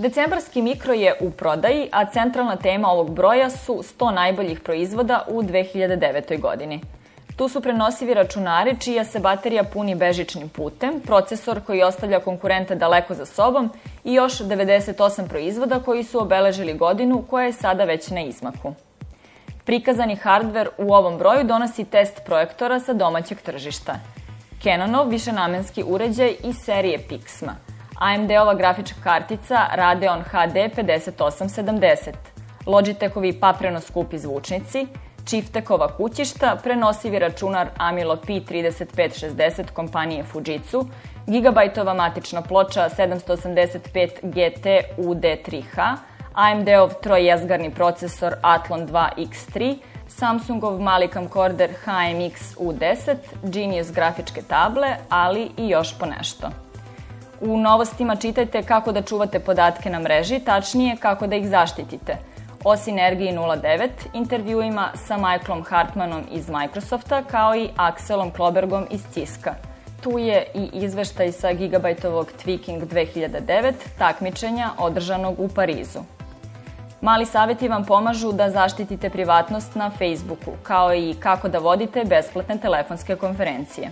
Decembarski mikro je u prodaji, a centralna tema ovog broja su 100 najboljih proizvoda u 2009. godini. Tu su prenosivi računari čija se baterija puni bežičnim putem, procesor koji ostavlja konkurente daleko za sobom i još 98 proizvoda koji su obeležili godinu koja je sada već na izmaku. Prikazani hardver u ovom broju donosi test projektora sa domaćeg tržišta. Canonov višenamenski uređaj iz serije Pixma, AMD-ova grafička kartica Radeon HD 5870, Logitechovi papreno skupi zvučnici, Chieftechova kućišta, prenosivi računar Amilo P3560 kompanije Fujitsu, gigabajtova matična ploča 785 GT UD3H, AMD-ov trojezgarni procesor Athlon 2 X3, Samsungov mali camcorder HMX U10, Genius grafičke table, ali i još ponešto. U novostima čitajte kako da čuvate podatke na mreži, tačnije kako da ih zaštitite. O Sinergiji 09, intervjuima sa Michaelom Hartmanom iz Microsofta, kao i Axelom Klobergom iz Cisca. Tu je i izveštaj sa gigabajtovog Tweaking 2009 takmičenja održanog u Parizu. Mali savjeti vam pomažu da zaštitite privatnost na Facebooku, kao i kako da vodite besplatne telefonske konferencije.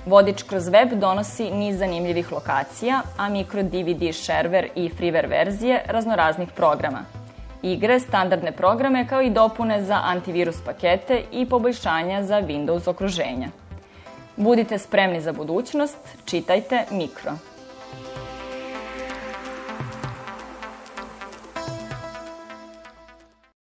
Vodič kroz web donosi niz zanimljivih lokacija, a mikro DVD shareware i freeware verzije raznoraznih programa. Igre, standardne programe kao i dopune za antivirus pakete i poboljšanja za Windows okruženja. Budite spremni za budućnost, čitajte Mikro.